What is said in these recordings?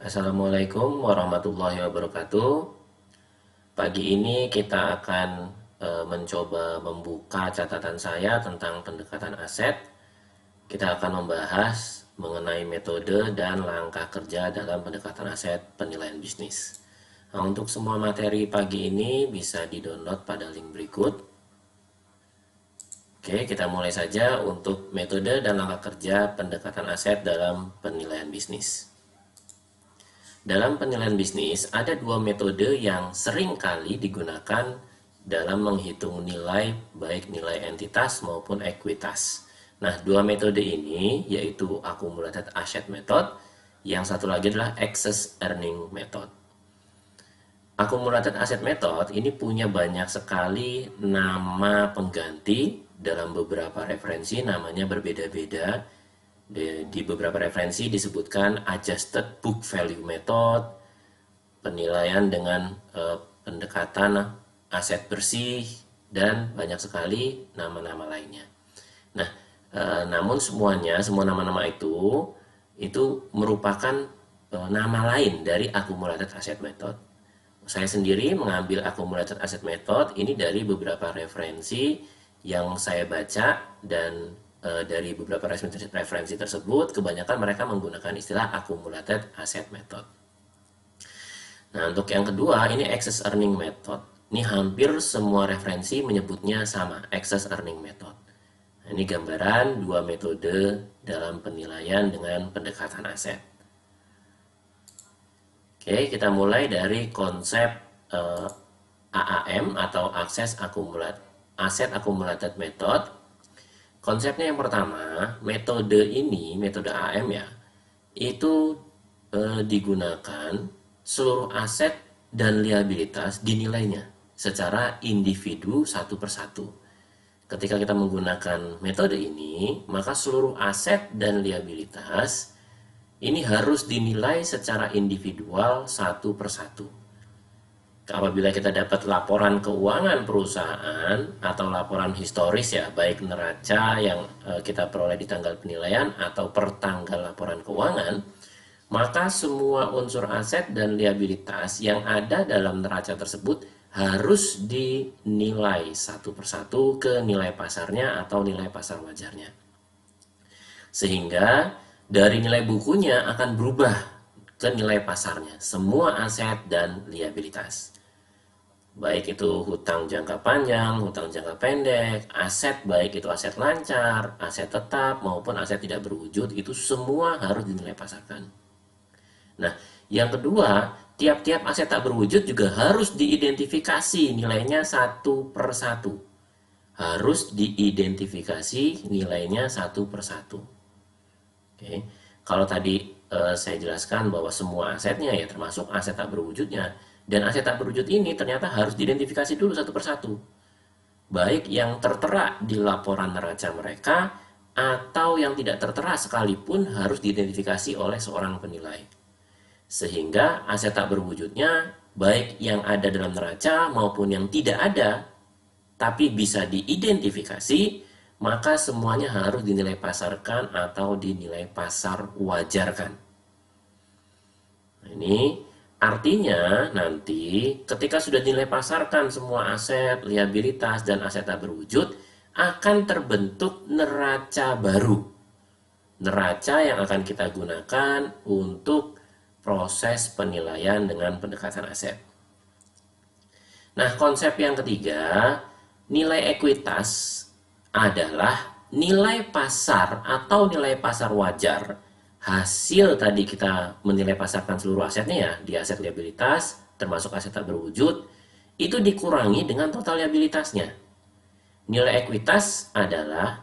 Assalamualaikum warahmatullahi wabarakatuh. Pagi ini kita akan mencoba membuka catatan saya tentang pendekatan aset. Kita akan membahas mengenai metode dan langkah kerja dalam pendekatan aset penilaian bisnis. Nah, untuk semua materi pagi ini bisa di-download pada link berikut. Oke, kita mulai saja untuk metode dan langkah kerja pendekatan aset dalam penilaian bisnis. Dalam penilaian bisnis, ada dua metode yang sering kali digunakan dalam menghitung nilai, baik nilai entitas maupun ekuitas. Nah, dua metode ini yaitu accumulated asset method, yang satu lagi adalah excess earning method. Accumulated asset method ini punya banyak sekali nama pengganti. Dalam beberapa referensi namanya berbeda-beda. Di beberapa referensi disebutkan adjusted book value method, penilaian dengan pendekatan aset bersih, dan banyak sekali nama-nama lainnya. Nah, namun semua nama-nama itu merupakan nama lain dari accumulated asset method. Saya sendiri mengambil accumulated asset method ini dari beberapa referensi yang saya baca, dan dari beberapa referensi tersebut kebanyakan mereka menggunakan istilah accumulated asset method. Nah, untuk yang kedua ini excess earning method. Ini hampir semua referensi menyebutnya sama, excess earning method. Nah, ini gambaran dua metode dalam penilaian dengan pendekatan aset. Oke, kita mulai dari konsep AAM atau Asset Accumulated Method. Konsepnya yang pertama, metode ini, metode AAM ya, itu digunakan seluruh aset dan liabilitas dinilainya secara individu satu persatu. Ketika kita menggunakan metode ini, maka seluruh aset dan liabilitas ini harus dinilai secara individual satu persatu. Apabila kita dapat laporan keuangan perusahaan atau laporan historis ya, baik neraca yang kita peroleh di tanggal penilaian atau per tanggal laporan keuangan, maka semua unsur aset dan liabilitas yang ada dalam neraca tersebut harus dinilai satu persatu ke nilai pasarnya atau nilai pasar wajarnya. Sehingga dari nilai bukunya akan berubah ke nilai pasarnya, semua aset dan liabilitas. Baik itu hutang jangka panjang, hutang jangka pendek, aset baik itu aset lancar, aset tetap maupun aset tidak berwujud, itu semua harus dinilai pasarkan. Nah, yang kedua, tiap-tiap aset tak berwujud juga harus diidentifikasi nilainya satu per satu. Harus diidentifikasi nilainya satu per satu. Oke. Kalau tadi saya jelaskan bahwa semua asetnya ya termasuk aset tak berwujudnya, dan aset tak berwujud ini ternyata harus diidentifikasi dulu satu persatu. Baik yang tertera di laporan neraca mereka atau yang tidak tertera sekalipun harus diidentifikasi oleh seorang penilai. Sehingga aset tak berwujudnya baik yang ada dalam neraca maupun yang tidak ada tapi bisa diidentifikasi, maka semuanya harus dinilai pasarkan atau dinilai pasar wajarkan. Nah, ini artinya nanti ketika sudah dinilai pasarkan semua aset, liabilitas, dan aset tak berwujud, akan terbentuk neraca baru. Neraca yang akan kita gunakan untuk proses penilaian dengan pendekatan aset. Nah, konsep yang ketiga, nilai ekuitas adalah nilai pasar atau nilai pasar wajar hasil tadi kita menilai pasarkan seluruh asetnya ya, di aset liabilitas termasuk aset tak berwujud, itu dikurangi dengan total liabilitasnya. Nilai ekuitas adalah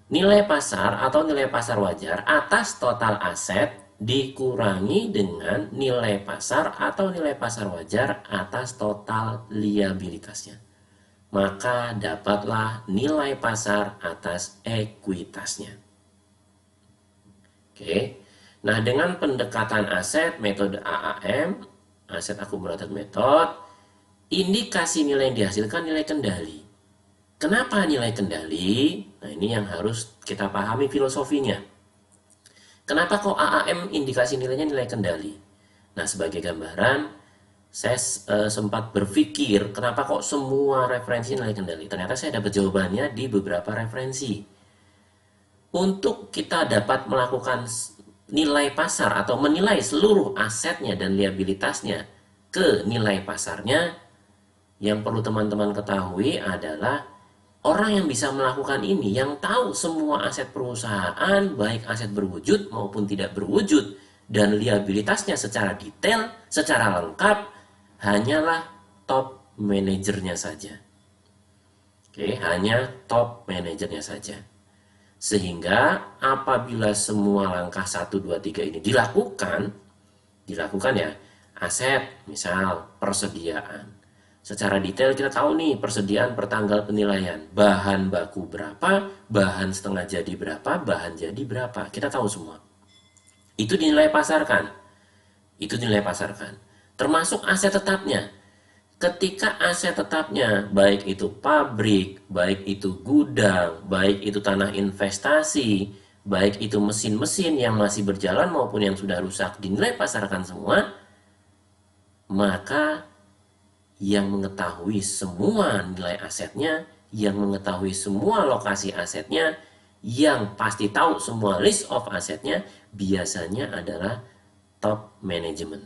nilai pasar atau nilai pasar wajar atas total aset dikurangi dengan nilai pasar atau nilai pasar wajar atas total liabilitasnya. Maka dapatlah nilai pasar atas ekuitasnya. Oke. Nah, dengan pendekatan aset metode AAM, Asset Accumulated Method, indikasi nilai yang dihasilkan nilai kendali. Kenapa nilai kendali? Nah, ini yang harus kita pahami filosofinya. Kenapa kok AAM indikasi nilainya nilai kendali? Nah, sebagai gambaran, saya sempat berpikir kenapa kok semua referensi nilai kendali. Ternyata saya dapat jawabannya di beberapa referensi. Untuk kita dapat melakukan nilai pasar atau menilai seluruh asetnya dan liabilitasnya ke nilai pasarnya, yang perlu teman-teman ketahui adalah orang yang bisa melakukan ini, yang tahu semua aset perusahaan, baik aset berwujud maupun tidak berwujud, dan liabilitasnya secara detail, secara lengkap, hanyalah top manajernya saja. Oke, hanya top manajernya saja. Sehingga apabila semua langkah 1, 2, 3 ini dilakukan ya, aset, misal persediaan. Secara detail kita tahu nih persediaan per tanggal penilaian. Bahan baku berapa, bahan setengah jadi berapa, bahan jadi berapa. Kita tahu semua. Itu dinilai pasarkan. Itu dinilai pasarkan. Termasuk aset tetapnya. Ketika aset tetapnya, baik itu pabrik, baik itu gudang, baik itu tanah investasi, baik itu mesin-mesin yang masih berjalan maupun yang sudah rusak, dinilai pasarkan semua, maka yang mengetahui semua nilai asetnya, yang mengetahui semua lokasi asetnya, yang pasti tahu semua list of asetnya, biasanya adalah top management.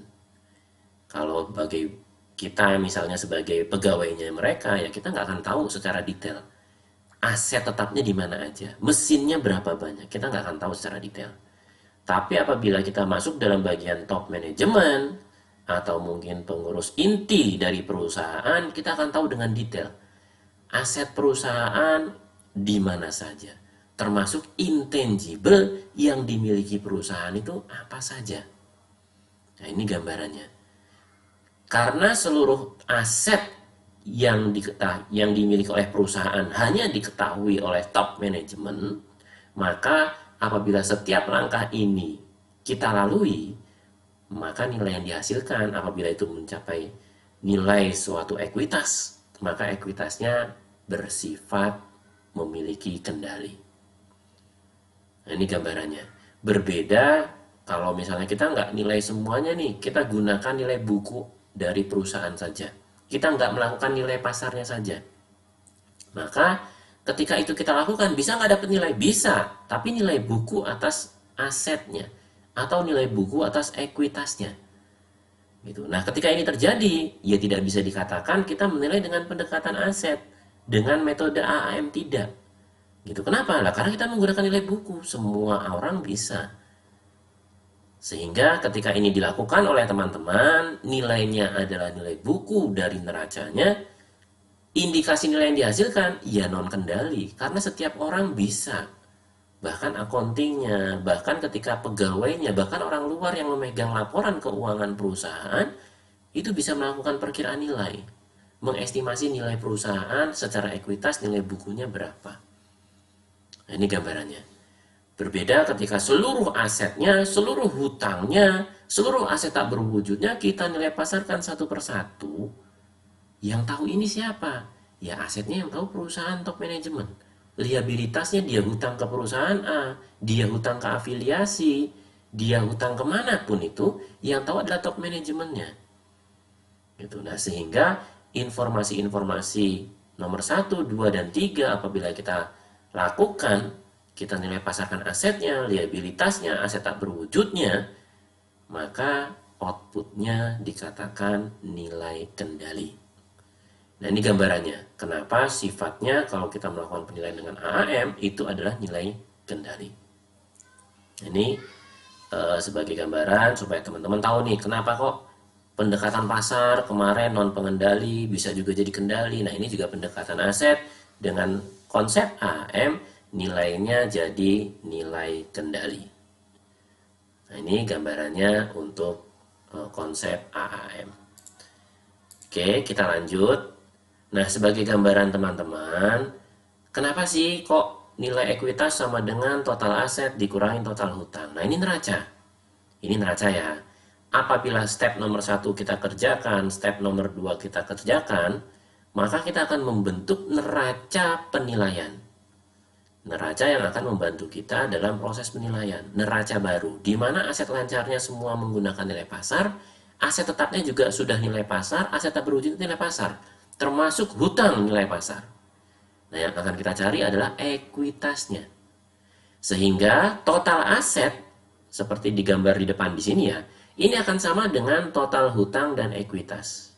Kalau bagi kita misalnya sebagai pegawainya mereka, ya kita nggak akan tahu secara detail aset tetapnya di mana aja, mesinnya berapa banyak, kita nggak akan tahu secara detail. Tapi apabila kita masuk dalam bagian top management, atau mungkin pengurus inti dari perusahaan, kita akan tahu dengan detail aset perusahaan di mana saja, termasuk intangible yang dimiliki perusahaan itu apa saja. Nah, ini gambarannya. Karena seluruh aset yang dimiliki oleh perusahaan hanya diketahui oleh top management, maka apabila setiap langkah ini kita lalui, maka nilai yang dihasilkan apabila itu mencapai nilai suatu ekuitas, maka ekuitasnya bersifat memiliki kendali. Nah, ini gambarannya. Berbeda kalau misalnya kita nggak nilai semuanya nih, kita gunakan nilai buku dari perusahaan saja. Kita nggak melakukan nilai pasarnya saja. Maka ketika itu kita lakukan, bisa nggak dapat nilai? Bisa, tapi nilai buku atas asetnya atau nilai buku atas ekuitasnya. Gitu. Nah, ketika ini terjadi, ya tidak bisa dikatakan kita menilai dengan pendekatan aset, dengan metode AAM tidak. Gitu. Kenapa? Lah, karena kita menggunakan nilai buku, semua orang bisa. Sehingga ketika ini dilakukan oleh teman-teman, nilainya adalah nilai buku dari neracanya, indikasi nilai yang dihasilkan ya non kendali, karena setiap orang bisa. Bahkan accountingnya, bahkan ketika pegawainya, bahkan orang luar yang memegang laporan keuangan perusahaan, itu bisa melakukan perkiraan nilai, mengestimasi nilai perusahaan secara ekuitas, nilai bukunya berapa. Nah, ini gambarannya. Berbeda ketika seluruh asetnya, seluruh hutangnya, seluruh aset tak berwujudnya kita nilai pasarkan satu persatu. Yang tahu ini siapa? Ya asetnya yang tahu perusahaan top manajemen. Liabilitasnya dia hutang ke perusahaan A, dia hutang ke afiliasi, dia hutang kemanapun itu, yang tahu adalah top manajemennya. Gitu. Nah, sehingga informasi-informasi nomor 1, 2, dan 3 apabila kita lakukan, kita nilai pasarkan asetnya, liabilitasnya, aset tak berwujudnya, maka outputnya dikatakan nilai kendali. Nah, ini gambarannya. Kenapa sifatnya kalau kita melakukan penilaian dengan AAM itu adalah nilai kendali. Ini sebagai gambaran supaya teman-teman tahu nih kenapa kok pendekatan pasar kemarin non pengendali bisa juga jadi kendali. Nah, ini juga pendekatan aset dengan konsep AAM nilainya jadi nilai kendali. Nah, ini gambarannya untuk konsep AAM. Oke, kita lanjut. Nah, sebagai gambaran teman-teman, kenapa sih kok nilai ekuitas sama dengan total aset dikurangin total hutang? Nah, ini neraca. Ini neraca ya. Apabila step nomor 1 kita kerjakan, step nomor 2 kita kerjakan, maka kita akan membentuk neraca penilaian. Neraca yang akan membantu kita dalam proses penilaian. Neraca baru, di mana aset lancarnya semua menggunakan nilai pasar, aset tetapnya juga sudah nilai pasar, aset tak berwujud nilai pasar, termasuk hutang nilai pasar. Nah, yang akan kita cari adalah ekuitasnya. Sehingga total aset, seperti digambar di depan di sini ya, ini akan sama dengan total hutang dan ekuitas.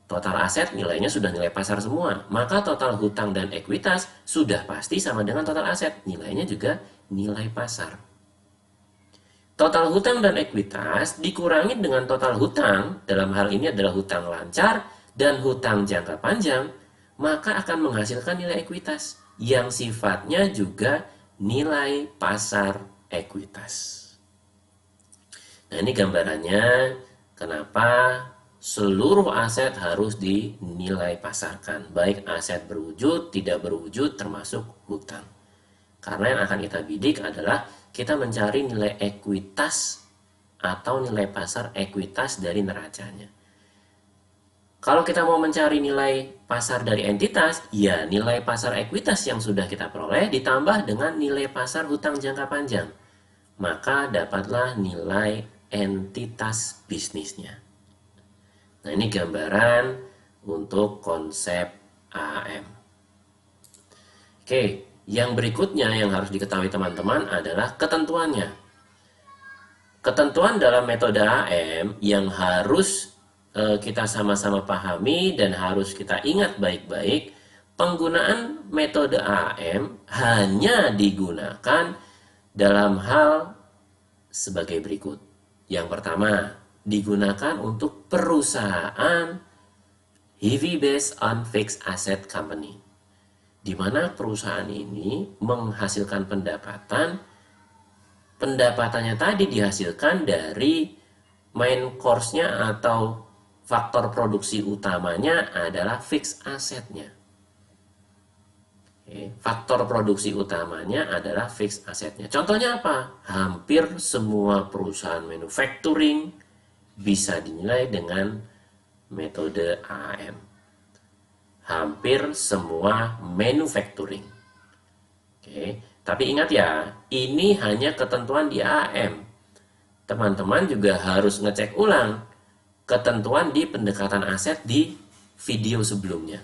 Total aset nilainya sudah nilai pasar semua, maka total hutang dan ekuitas sudah pasti sama dengan total aset, nilainya juga nilai pasar. Total hutang dan ekuitas dikurangi dengan total hutang, dalam hal ini adalah hutang lancar dan hutang jangka panjang, maka akan menghasilkan nilai ekuitas yang sifatnya juga nilai pasar ekuitas. Nah, ini gambarannya kenapa seluruh aset harus dinilai pasarkan, baik aset berwujud, tidak berwujud, termasuk hutang. Karena yang akan kita bidik adalah kita mencari nilai ekuitas atau nilai pasar ekuitas dari neracanya. Kalau kita mau mencari nilai pasar dari entitas, ya nilai pasar ekuitas yang sudah kita peroleh ditambah dengan nilai pasar hutang jangka panjang. Maka dapatlah nilai entitas bisnisnya. Nah, ini gambaran untuk konsep AAM. Oke, yang berikutnya yang harus diketahui teman-teman adalah ketentuannya. Ketentuan dalam metode AAM yang harus kita sama-sama pahami dan harus kita ingat baik-baik, penggunaan metode AAM hanya digunakan dalam hal sebagai berikut. Yang pertama, digunakan untuk perusahaan heavy based on fixed asset company, di mana perusahaan ini menghasilkan pendapatannya tadi dihasilkan dari main course-nya atau faktor produksi utamanya adalah fixed assetnya. Faktor produksi utamanya adalah fixed assetnya. Contohnya apa? Hampir semua perusahaan manufacturing bisa dinilai dengan metode AAM. Hampir semua manufacturing. Oke, tapi ingat ya, ini hanya ketentuan di AAM. Teman-teman juga harus ngecek ulang ketentuan di pendekatan aset di video sebelumnya.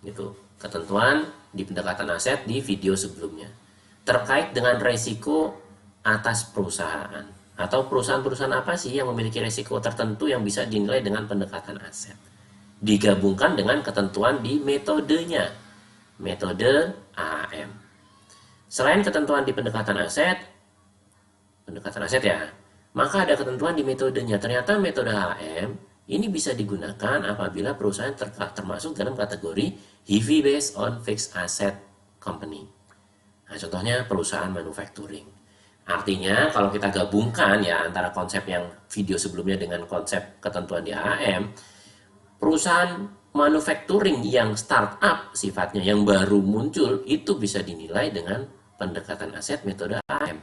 Gitu, ketentuan di pendekatan aset di video sebelumnya. Terkait dengan resiko atas perusahaan. Atau perusahaan-perusahaan apa sih yang memiliki risiko tertentu yang bisa dinilai dengan pendekatan aset. Digabungkan dengan ketentuan di metodenya, metode AAM. Selain ketentuan di pendekatan aset ya, maka ada ketentuan di metodenya. Ternyata metode AAM ini bisa digunakan apabila perusahaan termasuk dalam kategori heavy based on fixed asset company. Nah, contohnya perusahaan manufacturing. Artinya kalau kita gabungkan ya antara konsep yang video sebelumnya dengan konsep ketentuan di AAM, perusahaan manufacturing yang startup sifatnya yang baru muncul itu bisa dinilai dengan pendekatan aset metode AAM.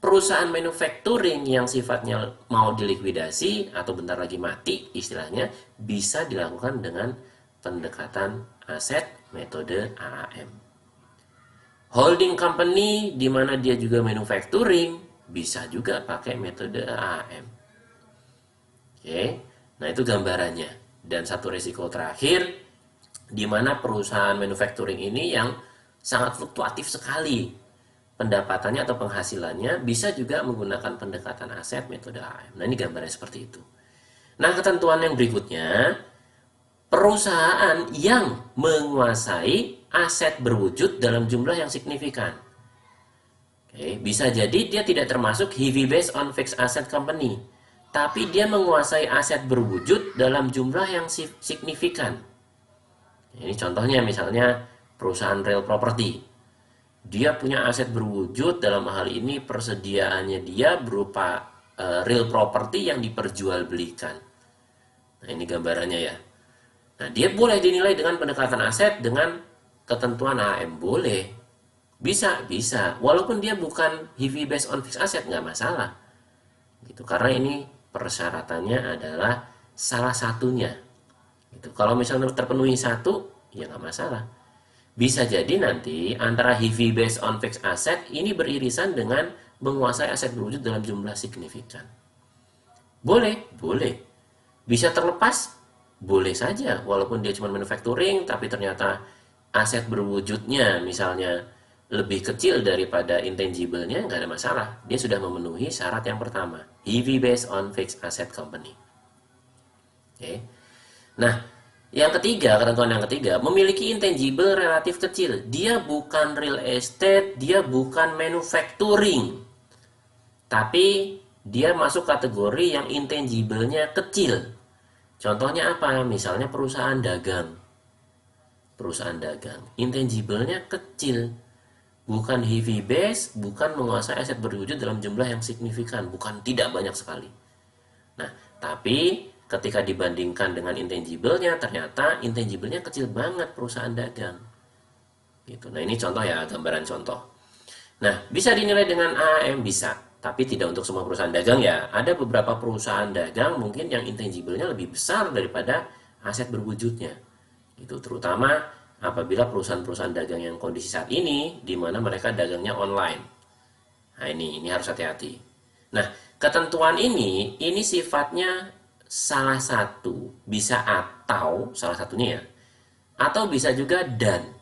Perusahaan manufacturing yang sifatnya mau dilikuidasi atau bentar lagi mati istilahnya bisa dilakukan dengan pendekatan aset metode AAM. Holding company di mana dia juga manufacturing bisa juga pakai metode AAM. Oke, nah itu gambarannya. Dan satu risiko terakhir di mana perusahaan manufacturing ini yang sangat fluktuatif sekali pendapatannya atau penghasilannya bisa juga menggunakan pendekatan aset metode AAM. Nah, ini gambarnya seperti itu. Nah, ketentuan yang berikutnya, perusahaan yang menguasai aset berwujud dalam jumlah yang signifikan. Oke, bisa jadi dia tidak termasuk heavy based on fixed asset company, tapi dia menguasai aset berwujud dalam jumlah yang signifikan. Ini contohnya misalnya perusahaan real property. Dia punya aset berwujud, dalam hal ini persediaannya dia berupa real property yang diperjualbelikan. Nah, ini gambarannya ya. Nah, dia boleh dinilai dengan pendekatan aset dengan ketentuan AAM boleh. Bisa. Walaupun dia bukan heavy based on fixed asset, nggak masalah. Gitu. Karena ini persyaratannya adalah salah satunya. Gitu. Kalau misalnya terpenuhi satu, ya nggak masalah. Bisa jadi nanti antara heavy based on fixed asset ini beririsan dengan menguasai aset berwujud dalam jumlah signifikan. Boleh, boleh. Bisa terlepas? Boleh saja, walaupun dia cuma manufacturing, tapi ternyata aset berwujudnya misalnya lebih kecil daripada intangible-nya, nggak ada masalah. Dia sudah memenuhi syarat yang pertama, heavy based on fixed asset company. Oke. Nah, yang ketiga, ketentuan yang ketiga, memiliki intangible relatif kecil. Dia bukan real estate, dia bukan manufacturing. Tapi dia masuk kategori yang intangible-nya kecil. Contohnya apa? Misalnya perusahaan dagang. Perusahaan dagang. Intangible-nya kecil. Bukan heavy base, bukan menguasai aset berwujud dalam jumlah yang signifikan. Bukan tidak banyak sekali. Nah, tapi ketika dibandingkan dengan intangible-nya, ternyata intangible-nya kecil banget perusahaan dagang. Gitu. Nah, ini contoh ya, gambaran contoh. Nah, bisa dinilai dengan AAM? Bisa. Tapi tidak untuk semua perusahaan dagang ya. Ada beberapa perusahaan dagang mungkin yang intangible-nya lebih besar daripada aset berwujudnya. Itu terutama apabila perusahaan-perusahaan dagang yang kondisi saat ini, di mana mereka dagangnya online. Nah, ini harus hati-hati. Nah, ketentuan ini sifatnya salah satu, bisa atau salah satunya ya, atau bisa juga dan.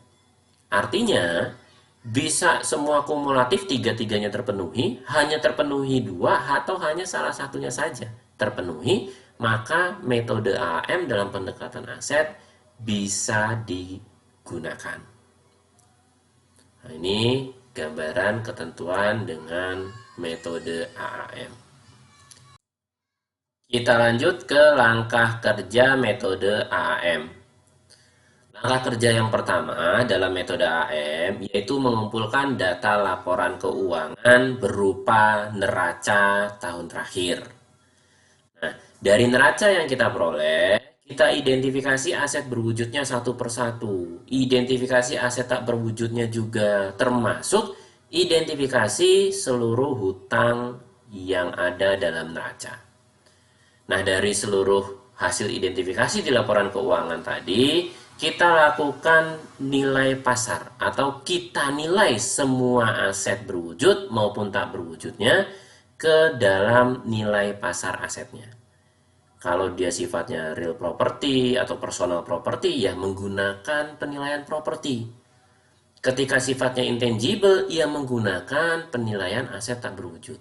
Artinya, bisa semua kumulatif tiga-tiganya terpenuhi, hanya terpenuhi dua, atau hanya salah satunya saja terpenuhi, maka metode AM dalam pendekatan aset bisa digunakan. Nah, ini gambaran ketentuan dengan metode AAM. Kita lanjut ke langkah kerja metode AAM. Langkah kerja yang pertama dalam metode AM yaitu mengumpulkan data laporan keuangan berupa neraca tahun terakhir. Nah, dari neraca yang kita peroleh, kita identifikasi aset berwujudnya satu persatu. Identifikasi aset tak berwujudnya juga termasuk identifikasi seluruh hutang yang ada dalam neraca. Nah, dari seluruh hasil identifikasi di laporan keuangan tadi, kita lakukan nilai pasar atau kita nilai semua aset berwujud maupun tak berwujudnya ke dalam nilai pasar asetnya. Kalau dia sifatnya real property atau personal property, ya menggunakan penilaian property. Ketika sifatnya intangible, ia menggunakan penilaian aset tak berwujud.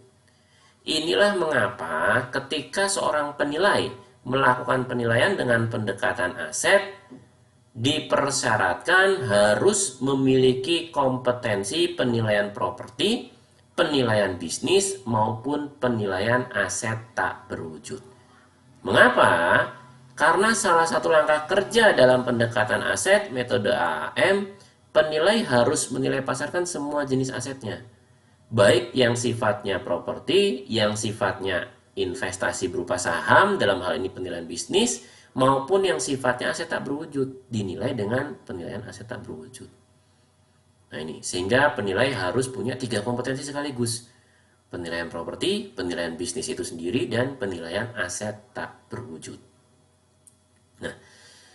Inilah mengapa ketika seorang penilai melakukan penilaian dengan pendekatan aset, dipersyaratkan harus memiliki kompetensi penilaian properti, penilaian bisnis, maupun penilaian aset tak berwujud. Mengapa? Karena salah satu langkah kerja dalam pendekatan aset metode AM, penilai harus menilai pasarkan semua jenis asetnya. Baik yang sifatnya properti, yang sifatnya investasi berupa saham, dalam hal ini penilaian bisnis, maupun yang sifatnya aset tak berwujud, dinilai dengan penilaian aset tak berwujud. Nah ini, sehingga penilai harus punya 3 kompetensi sekaligus. Penilaian properti, penilaian bisnis itu sendiri, dan penilaian aset tak berwujud. Nah,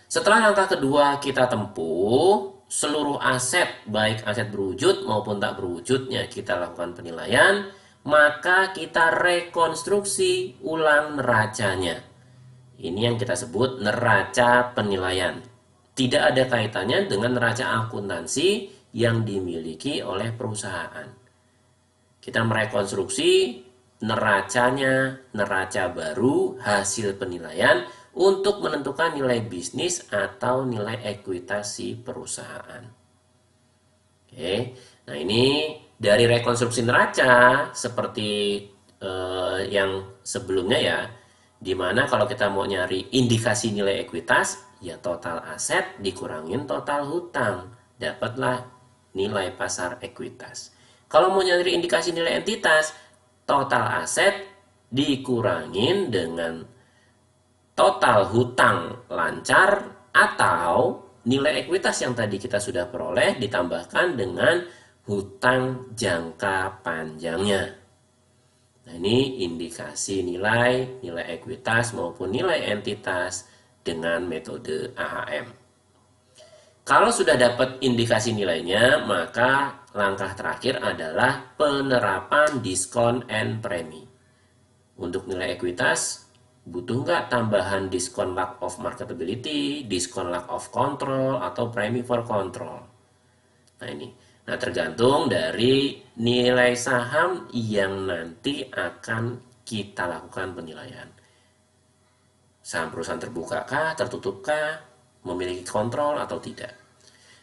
setelah langkah kedua kita tempuh, seluruh aset, baik aset berwujud maupun tak berwujudnya kita lakukan penilaian, maka kita rekonstruksi ulang neracanya. Ini yang kita sebut neraca penilaian. Tidak ada kaitannya dengan neraca akuntansi yang dimiliki oleh perusahaan. Kita merekonstruksi neracanya, neraca baru, hasil penilaian untuk menentukan nilai bisnis atau nilai ekuitas si perusahaan. Oke, nah ini dari rekonstruksi neraca seperti yang sebelumnya ya, dimana kalau kita mau nyari indikasi nilai ekuitas, ya total aset dikurangin total hutang, dapatlah nilai pasar ekuitas. Kalau mau nyari indikasi nilai entitas, total aset dikurangin dengan total hutang lancar atau nilai ekuitas yang tadi kita sudah peroleh ditambahkan dengan hutang jangka panjangnya. Nah, ini indikasi nilai ekuitas maupun nilai entitas dengan metode AHM. Kalau sudah dapat indikasi nilainya, maka langkah terakhir adalah penerapan diskon and premi. Untuk nilai ekuitas, butuh nggak tambahan diskon lack of marketability, diskon lack of control, atau premi for control? Nah ini, nah tergantung dari nilai saham yang nanti akan kita lakukan penilaian. Saham perusahaan terbuka kah, tertutup kah, memiliki kontrol atau tidak.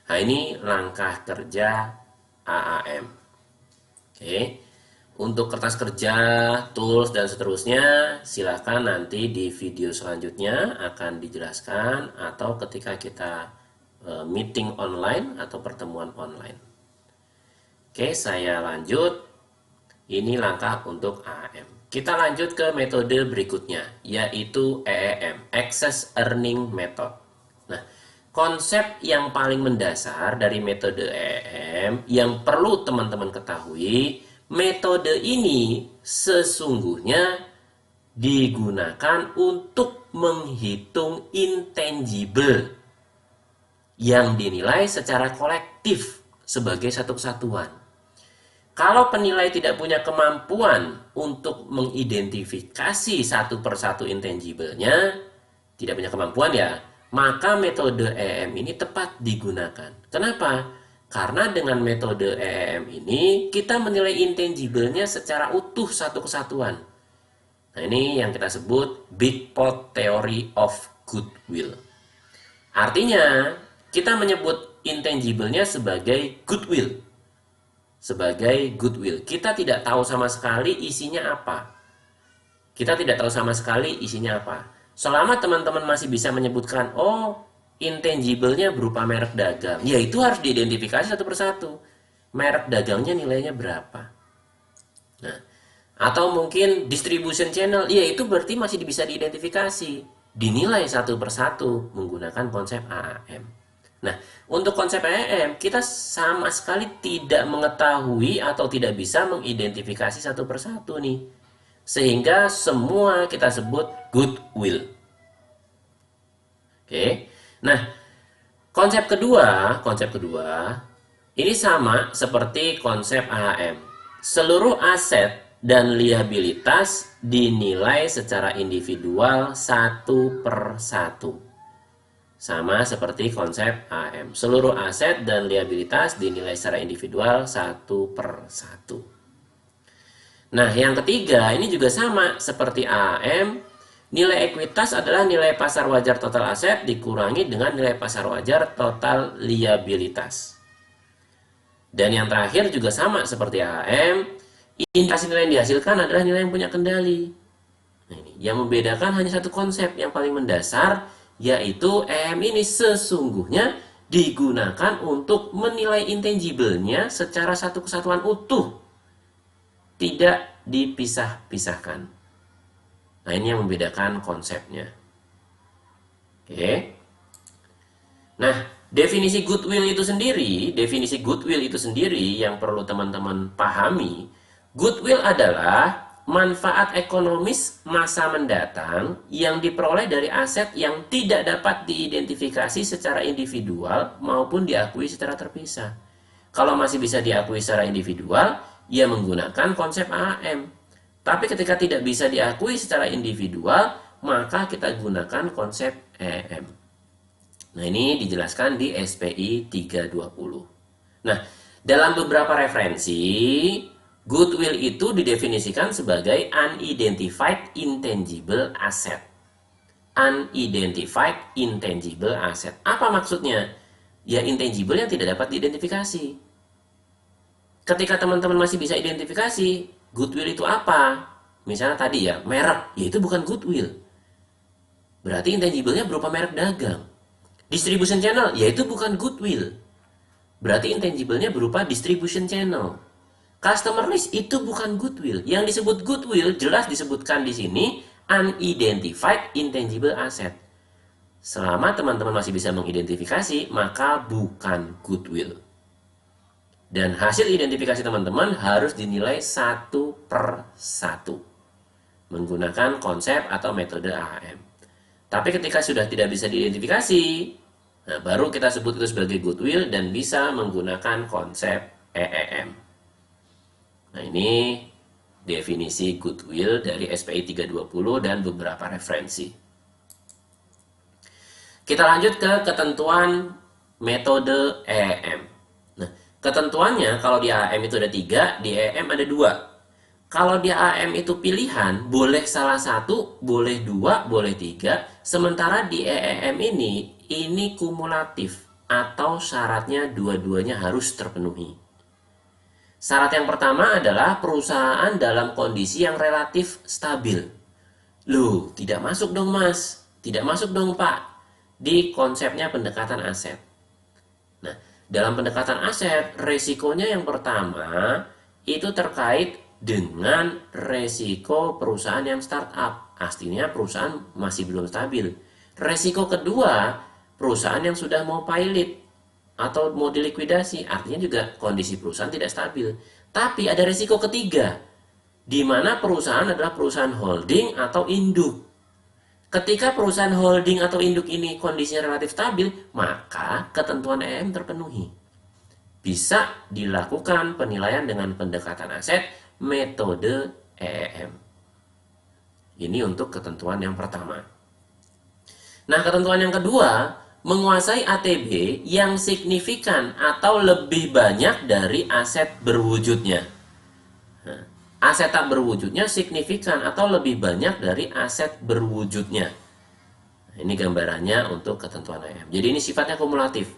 Nah ini langkah kerja AAM. Oke. Untuk kertas kerja, tools, dan seterusnya, silakan nanti di video selanjutnya akan dijelaskan atau ketika kita meeting online atau pertemuan online. Oke, saya lanjut. Ini langkah untuk AAM. Kita lanjut ke metode berikutnya, yaitu EEM, Excess Earning Method. Nah, konsep yang paling mendasar dari metode EEM yang perlu teman-teman ketahui, metode ini sesungguhnya digunakan untuk menghitung intangible yang dinilai secara kolektif sebagai satu kesatuan. Kalau penilai tidak punya kemampuan untuk mengidentifikasi satu persatu intangible-nya, tidak punya kemampuan ya, maka metode EEM ini tepat digunakan. Kenapa? Karena dengan metode EEM ini, kita menilai intangible-nya secara utuh satu kesatuan. Nah ini yang kita sebut Big Pot Theory of Goodwill. Artinya, kita menyebut intangible-nya sebagai goodwill. Sebagai goodwill. Kita tidak tahu sama sekali isinya apa. Kita tidak tahu sama sekali isinya apa. Selama teman-teman masih bisa menyebutkan, oh intangible-nya berupa merek dagang, ya itu harus diidentifikasi satu persatu. Merek dagangnya nilainya berapa. Nah, atau mungkin distribution channel, ya itu berarti masih bisa diidentifikasi. Dinilai satu persatu menggunakan konsep AAM. Nah, untuk konsep AAM, kita sama sekali tidak mengetahui atau tidak bisa mengidentifikasi satu persatu nih. Sehingga semua kita sebut goodwill. Oke. Nah, konsep kedua ini sama seperti konsep AHM. Seluruh aset dan liabilitas dinilai secara individual satu per satu. Sama seperti konsep AHM. Seluruh aset dan liabilitas dinilai secara individual satu per satu. Nah, yang ketiga ini juga sama seperti AHM. Nilai ekuitas adalah nilai pasar wajar total aset dikurangi dengan nilai pasar wajar total liabilitas. Dan yang terakhir juga sama seperti AHM, indikasi nilai yang dihasilkan adalah nilai yang punya kendali. Nah, ini yang membedakan hanya satu konsep yang paling mendasar, yaitu EM ini sesungguhnya digunakan untuk menilai intangible-nya secara satu kesatuan utuh, tidak dipisah-pisahkan. Nah, ini yang membedakan konsepnya. Oke. Nah, definisi goodwill itu sendiri yang perlu teman-teman pahami. Goodwill adalah manfaat ekonomis masa mendatang yang diperoleh dari aset yang tidak dapat diidentifikasi secara individual maupun diakui secara terpisah. Kalau masih bisa diakui secara individual, ia menggunakan konsep AAM. Tapi ketika tidak bisa diakui secara individual, maka kita gunakan konsep EM. Nah, ini dijelaskan di SPI 320. Nah, dalam beberapa referensi, goodwill itu didefinisikan sebagai unidentified intangible asset. Unidentified intangible asset. Apa maksudnya? Ya, intangible yang tidak dapat diidentifikasi. Ketika teman-teman masih bisa identifikasi, goodwill itu apa? Misalnya tadi ya, merek, ya itu bukan goodwill. Berarti intangible-nya berupa merek dagang. Distribution channel, ya itu bukan goodwill. Berarti intangible-nya berupa distribution channel. Customer list itu bukan goodwill. Yang disebut goodwill jelas disebutkan di sini unidentified intangible asset. Selama teman-teman masih bisa mengidentifikasi, maka bukan goodwill. Dan hasil identifikasi teman-teman harus dinilai satu per satu menggunakan konsep atau metode AHM. Tapi ketika sudah tidak bisa diidentifikasi, Nah, baru kita sebut itu sebagai goodwill dan bisa menggunakan konsep EEM. Nah, ini definisi goodwill dari SPI 320 dan beberapa referensi. Kita lanjut ke ketentuan metode EEM. Nah, ketentuannya kalau di AEM itu ada 3, di EEM ada 2. Kalau di AEM itu pilihan, boleh salah satu, boleh 2, boleh 3. Sementara di EEM ini kumulatif atau syaratnya dua-duanya harus terpenuhi. Syarat yang pertama adalah perusahaan dalam kondisi yang relatif stabil. Loh, tidak masuk dong mas, tidak masuk dong pak, di konsepnya pendekatan aset. Nah, dalam pendekatan aset, resikonya yang pertama itu terkait dengan resiko perusahaan yang startup. Artinya perusahaan masih belum stabil. Resiko kedua, perusahaan yang sudah mau pilot atau mau dilikuidasi, artinya juga kondisi perusahaan tidak stabil. Tapi ada resiko ketiga, di mana perusahaan adalah perusahaan holding atau induk. Ketika perusahaan holding atau induk ini kondisinya relatif stabil, maka ketentuan EM terpenuhi. Bisa dilakukan penilaian dengan pendekatan aset metode EEM. Ini untuk ketentuan yang pertama. Nah, ketentuan yang kedua, menguasai ATB yang signifikan atau lebih banyak dari aset berwujudnya. Nah, aset tak berwujudnya signifikan atau lebih banyak dari aset berwujudnya. Nah, ini gambarannya untuk ketentuan EM. Jadi ini sifatnya kumulatif.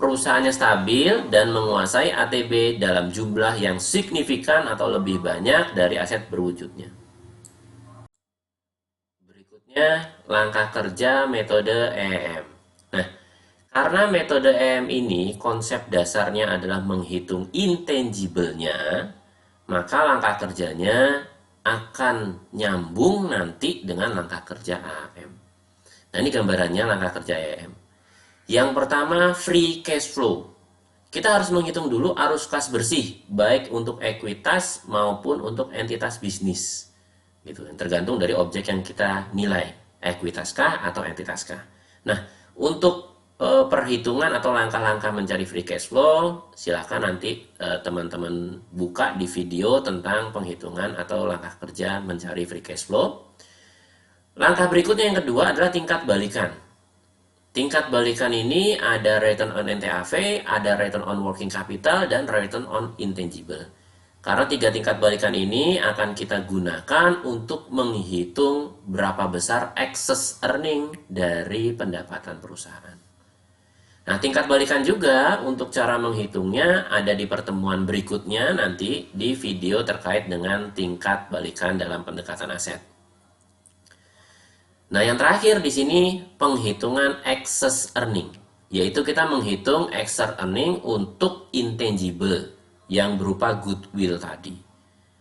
Perusahaannya stabil dan menguasai ATB dalam jumlah yang signifikan atau lebih banyak dari aset berwujudnya. Berikutnya, langkah kerja metode EM. Nah, karena metode EM ini konsep dasarnya adalah menghitung intangible-nya, maka langkah kerjanya akan nyambung nanti dengan langkah kerja AM. Nah, ini gambarannya langkah kerja EM. Yang pertama, free cash flow. Kita harus menghitung dulu arus kas bersih, baik untuk ekuitas maupun untuk entitas bisnis. Gitu, tergantung dari objek yang kita nilai, ekuitas kah atau entitas kah. Nah, untuk perhitungan atau langkah-langkah mencari free cash flow, silahkan nanti teman-teman buka di video tentang penghitungan atau langkah kerja mencari free cash flow. Langkah berikutnya yang kedua adalah tingkat balikan. Tingkat balikan ini ada return on NTAV, ada return on working capital, dan return on intangible. Karena 3 tingkat balikan ini akan kita gunakan untuk menghitung berapa besar excess earning dari pendapatan perusahaan. Nah, tingkat balikan juga untuk cara menghitungnya ada di pertemuan berikutnya nanti di video terkait dengan tingkat balikan dalam pendekatan aset. Nah, yang terakhir di sini penghitungan excess earning, yaitu kita menghitung excess earning untuk intangible yang berupa goodwill tadi.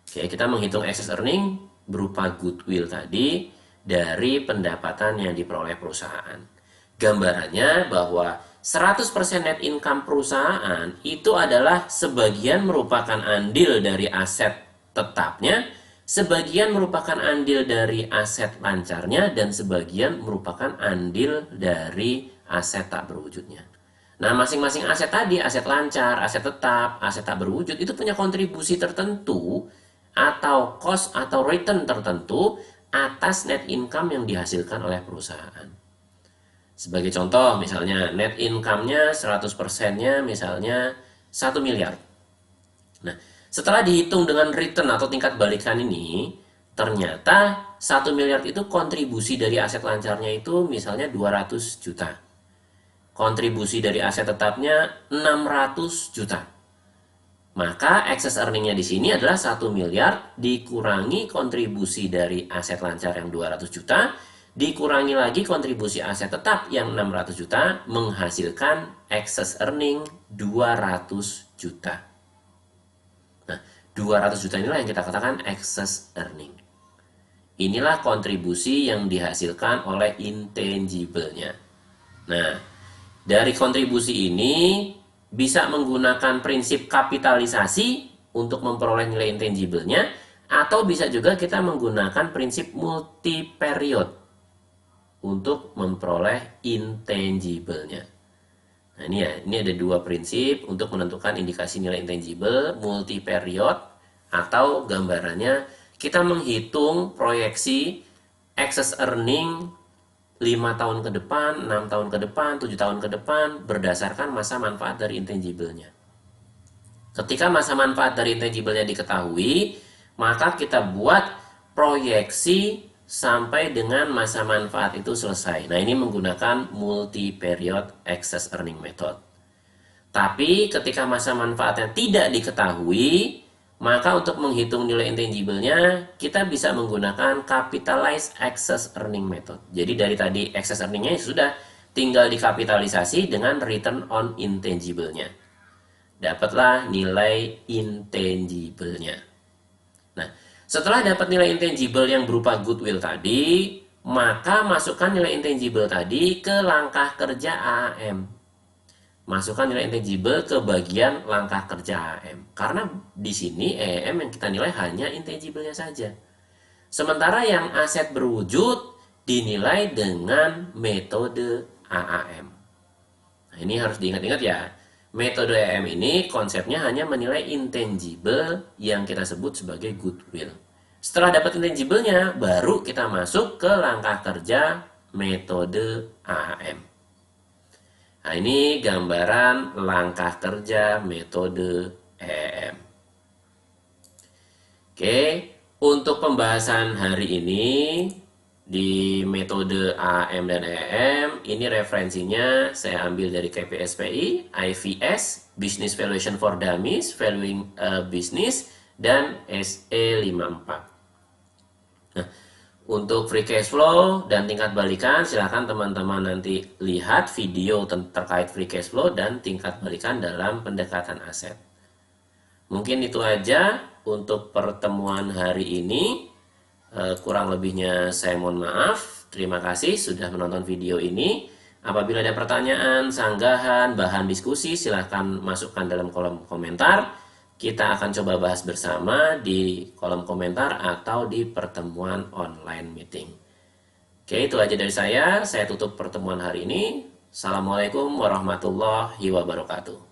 Oke, kita menghitung excess earning berupa goodwill tadi dari pendapatan yang diperoleh perusahaan. Gambarannya bahwa 100% net income perusahaan itu adalah sebagian merupakan andil dari aset tetapnya, sebagian merupakan andil dari aset lancarnya, dan sebagian merupakan andil dari aset tak berwujudnya. Nah, masing-masing aset tadi, aset lancar, aset tetap, aset tak berwujud, itu punya kontribusi tertentu atau cost atau return tertentu atas net income yang dihasilkan oleh perusahaan. Sebagai contoh, misalnya net income-nya 100%-nya misalnya 1 miliar. Nah, setelah dihitung dengan return atau tingkat balikan ini, ternyata 1 miliar itu kontribusi dari aset lancarnya itu misalnya 200 juta. Kontribusi dari aset tetapnya 600 juta. Maka excess earning-nya di sini adalah 1 miliar dikurangi kontribusi dari aset lancar yang 200 juta, dikurangi lagi kontribusi aset tetap yang 600 juta, menghasilkan excess earning 200 juta. Nah, 200 juta inilah yang kita katakan excess earning. Inilah kontribusi yang dihasilkan oleh intangible-nya. Nah, dari kontribusi ini bisa menggunakan prinsip kapitalisasi untuk memperoleh nilai intangible-nya, atau bisa juga kita menggunakan prinsip multi period untuk memperoleh intangible-nya. Nah, ini ya, ini ada dua prinsip untuk menentukan indikasi nilai intangible multi period, atau gambarannya kita menghitung proyeksi excess earning 5 tahun ke depan, 6 tahun ke depan, 7 tahun ke depan berdasarkan masa manfaat dari intangible-nya. Ketika masa manfaat dari intangible-nya diketahui, maka kita buat proyeksi sampai dengan masa manfaat itu selesai. Nah, ini menggunakan multi period excess earning method. Tapi ketika masa manfaatnya tidak diketahui, maka untuk menghitung nilai intangible-nya kita bisa menggunakan capitalized excess earning method. Jadi dari tadi excess earning-nya sudah tinggal dikapitalisasi dengan return on intangible-nya. Dapatlah nilai intangible-nya. Nah, setelah dapat nilai intangible yang berupa goodwill tadi, maka masukkan nilai intangible tadi ke langkah kerja AAM. Masukkan nilai intangible ke bagian langkah kerja AAM. Karena di sini EEM yang kita nilai hanya intangible-nya saja. Sementara yang aset berwujud dinilai dengan metode AAM. Nah, ini harus diingat-ingat ya. Metode EM ini konsepnya hanya menilai intangible yang kita sebut sebagai goodwill. Setelah dapat intangible-nya, baru kita masuk ke langkah kerja metode AAM. Nah, ini gambaran langkah kerja metode EM. Oke, untuk pembahasan hari ini di metode AM dan EM, ini referensinya saya ambil dari KPSPI, IVS, Business Valuation for Dummies, Valuing Business, dan SE54. Nah, untuk free cash flow dan tingkat balikan, silahkan teman-teman nanti lihat video terkait free cash flow dan tingkat balikan dalam pendekatan aset. Mungkin itu aja untuk pertemuan hari ini. Kurang lebihnya saya mohon maaf. Terima kasih sudah menonton video ini. Apabila ada pertanyaan, sanggahan, bahan diskusi, silahkan masukkan dalam kolom komentar. Kita akan coba bahas bersama di kolom komentar atau di pertemuan online meeting. Oke, itu aja dari saya. Saya tutup pertemuan hari ini. Assalamualaikum warahmatullahi wabarakatuh.